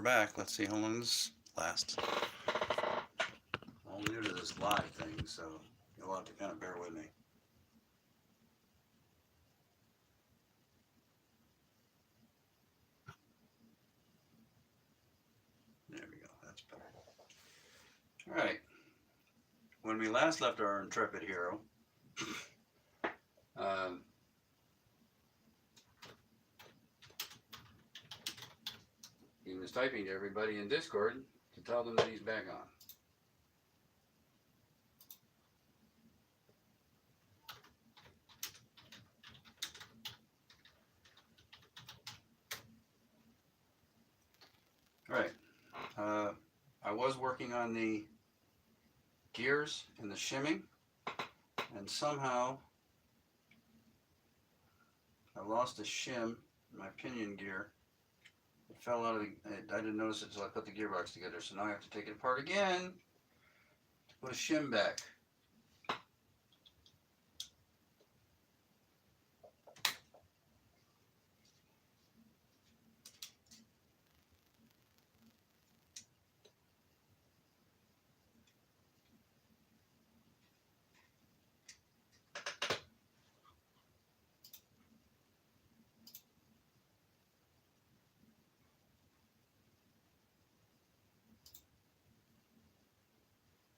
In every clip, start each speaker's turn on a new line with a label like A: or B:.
A: back. Let's see how long this lasts. I'm new to this live thing, so you'll have to kind of bear with me. There we go. That's better. All right. When we last left our intrepid hero, um, he was typing to everybody in Discord to tell them that he's back on. All right. I was working on the gears and the shimming, and somehow I lost a shim in my pinion gear. It fell out of the, I didn't notice it until I put the gearbox together, so now I have to take it apart again to put a shim back.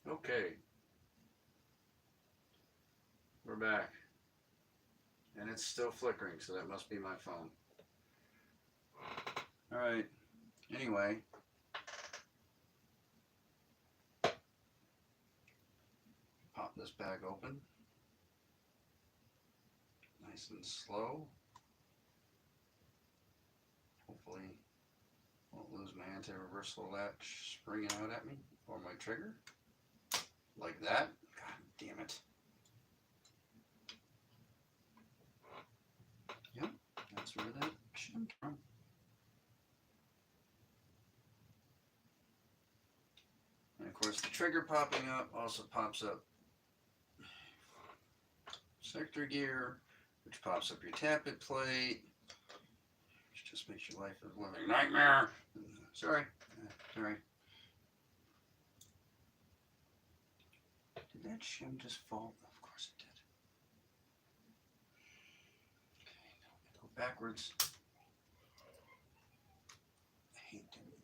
A: Okay, we're back, and it's still flickering, so that must be my phone. All right, anyway, pop this bag open, nice and slow. Hopefully won't lose my anti-reversible latch springing out at me, or my trigger, like that. God damn it. Yep, that's where that shimmed from. And of course the trigger popping up also pops up sector gear, which pops up your tappet plate, which just makes your life a living nightmare. Sorry. Did that shim just fall? Of course it did. Okay, now we go backwards. I hate doing it.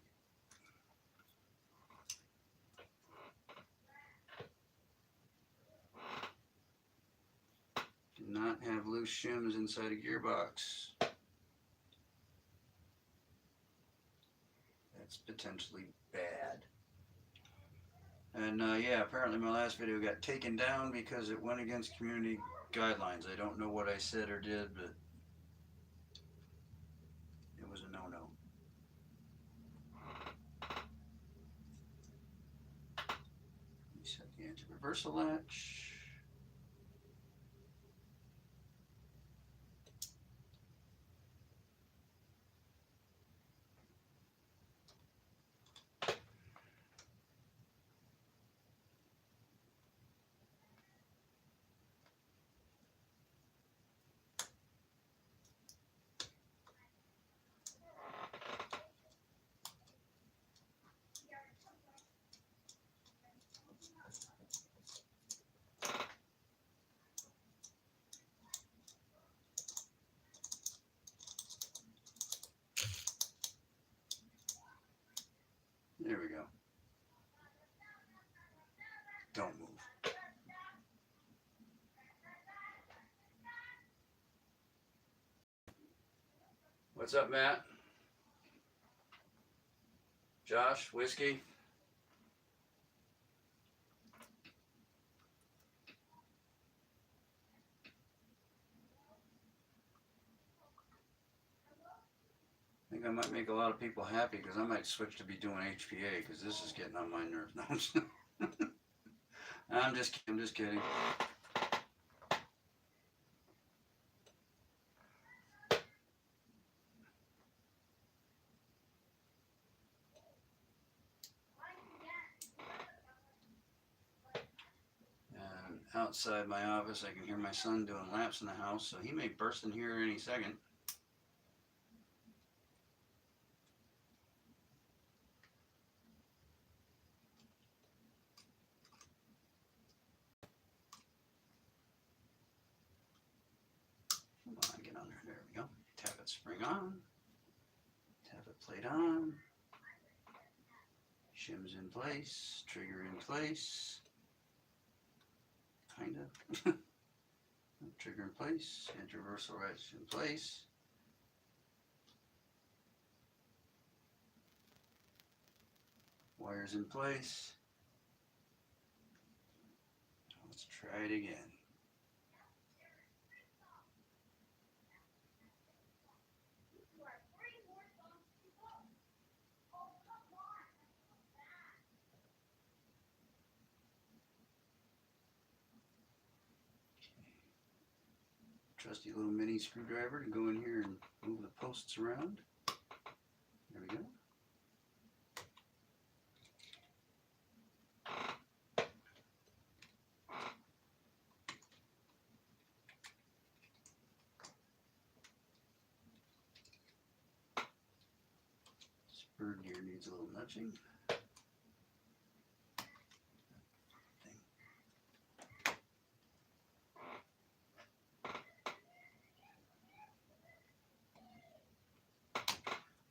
A: Do not have loose shims inside a gearbox. That's potentially bad. And yeah, apparently my last video got taken down because it went against community guidelines. I don't know what I said or did, but it was a no-no. Reset the anti-reversal latch. There we go. Don't move. What's up, Matt? Josh, whiskey? I think I might make a lot of people happy because I might switch to be doing HPA because this is getting on my nerves now. I'm just kidding. And outside my office, I can hear my son doing laps in the house, so he may burst in here any second. spring on, tappet plate on, shims in place, trigger in place, kind of, trigger in place, anti-reversal ratchet in place. Wires in place. Let's try it again. Trusty little mini screwdriver to go in here and move the posts around. There we go. Spur gear needs a little nudging.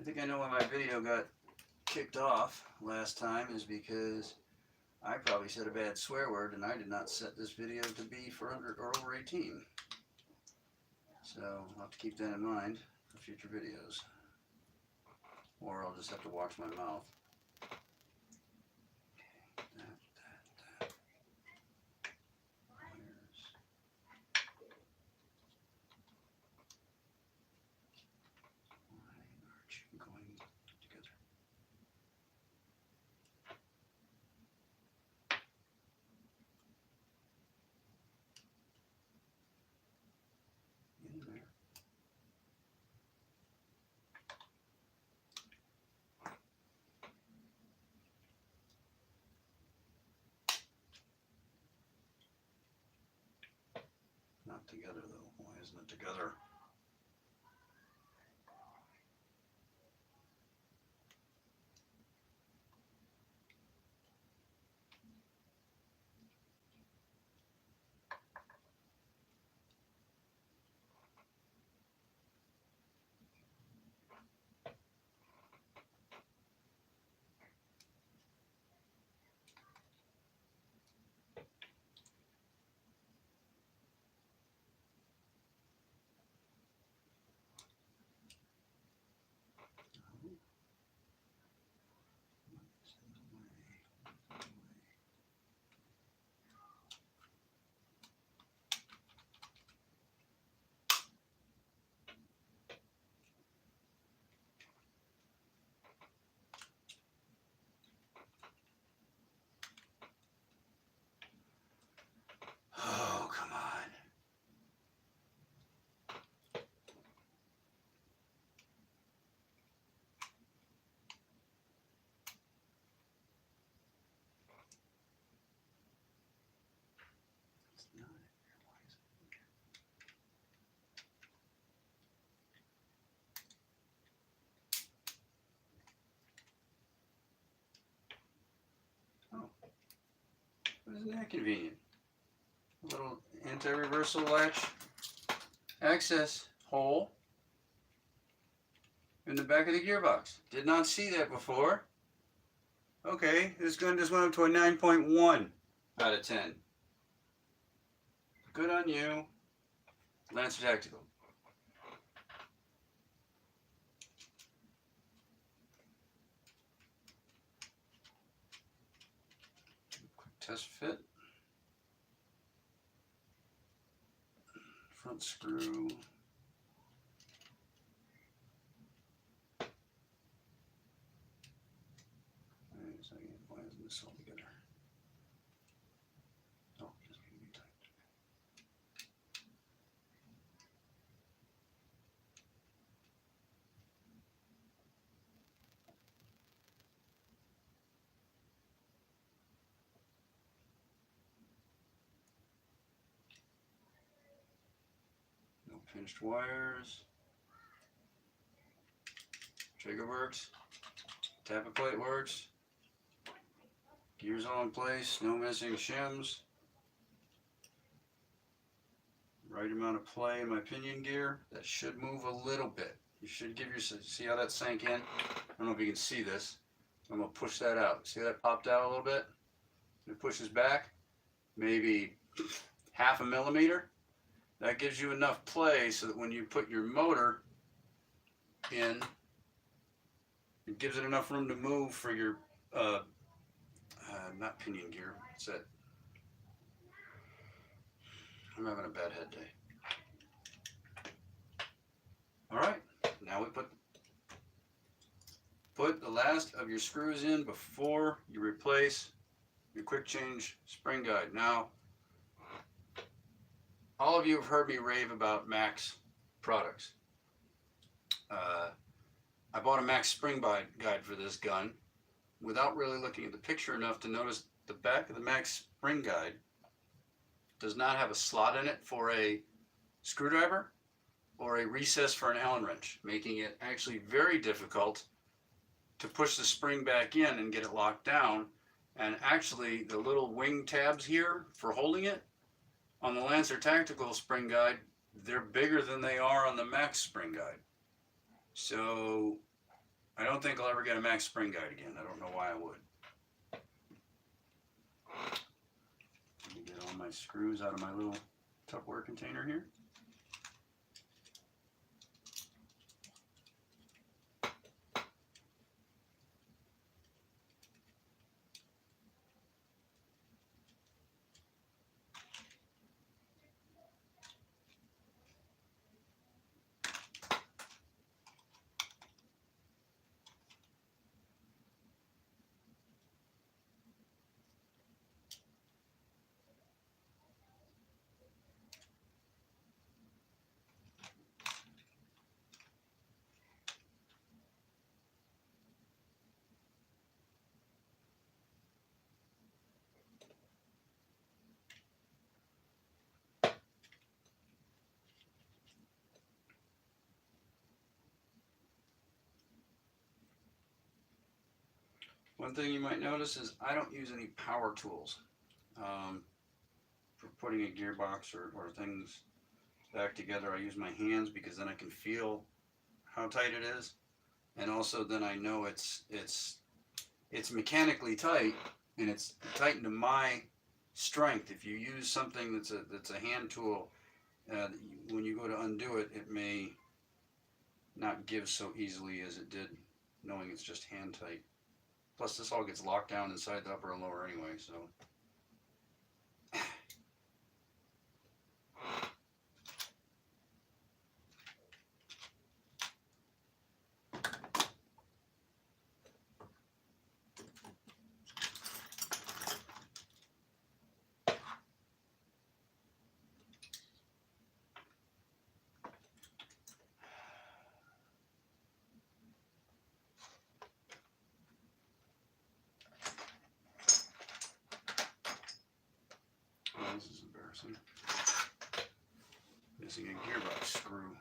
A: I think I know why my video got kicked off last time is because I probably said a bad swear word and I did not set this video to be for under or over 18. So I'll have to keep that in mind for future videos. Or I'll just have to watch my mouth. Not together though. Why isn't it together? Oh, come on. It's not in here. Why is it in here? Oh. Isn't that convenient? A little anti-reversal latch access hole in the back of the gearbox. Did not see that before. Okay, this gun just went up to a 9.1 out of 10. Good on you, Lancer Tactical. Quick test fit. Front screw. Wait a second, why isn't this all together? Oh, just need to be tight. No pinched wires. Trigger works. Tappet plate works. Gears all in place. No missing shims. Right amount of play in my pinion gear. That should move a little bit. You should give your, see how that sank in? I don't know if you can see this. I'm going to push that out. See how that popped out a little bit? It pushes back, maybe half a millimeter. That gives you enough play so that when you put your motor in, it gives it enough room to move for your, not pinion gear, what's that? I'm having a bad head day. All right, now we put the last of your screws in before you replace your quick change spring guide. Now, all of you have heard me rave about Max products. I bought a Max spring guide for this gun without really looking at the picture enough to notice the back of the Max spring guide does not have a slot in it for a screwdriver or a recess for an Allen wrench, making it actually very difficult to push the spring back in and get it locked down. And actually, the little wing tabs here for holding it on the Lancer Tactical spring guide, they're bigger than they are on the Max spring guide. So I don't think I'll ever get a Max spring guide again. I don't know why I would. Let me get all my screws out of my little Tupperware container here. One thing you might notice is I don't use any power tools for putting a gearbox or things back together. I use my hands because then I can feel how tight it is, and also then I know it's mechanically tight and it's tightened to my strength. If you use something that's a hand tool, when you go to undo it, it may not give so easily as it did knowing it's just hand tight. Plus, this all gets locked down inside the upper and lower anyway, so. This is embarrassing. Missing a gearbox screw.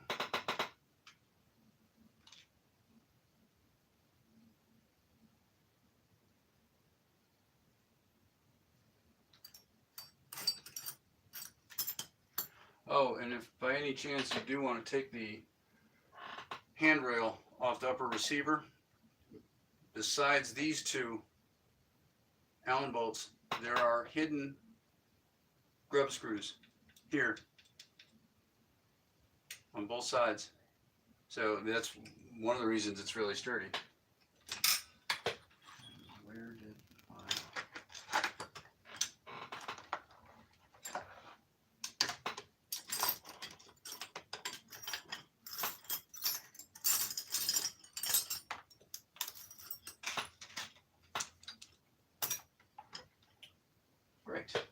A: Oh, and if by any chance you do want to take the handrail off the upper receiver, besides these two Allen bolts, there are hidden grub screws here on both sides. So that's one of the reasons it's really sturdy. Where did I... Great. That's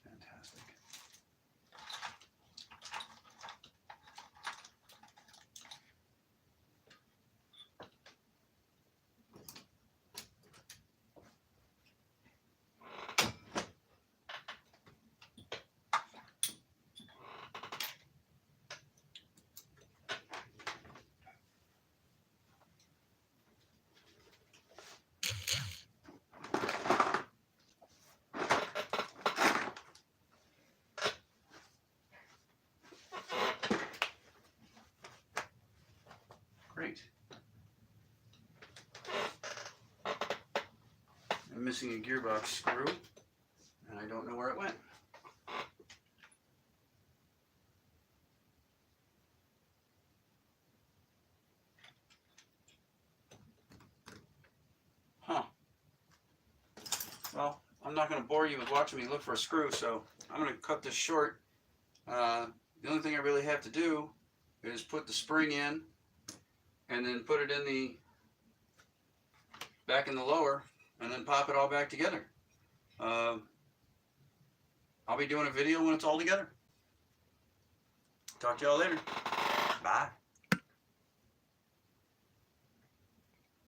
A: fantastic. missing a gearbox screw, and I don't know where it went. Huh. Well, I'm not going to bore you with watching me look for a screw, so I'm going to cut this short. The only thing I really have to do is put the spring in and then put it in the back in the lower and then pop it all back together. I'll be doing a video when it's all together. Talk to y'all later. Bye.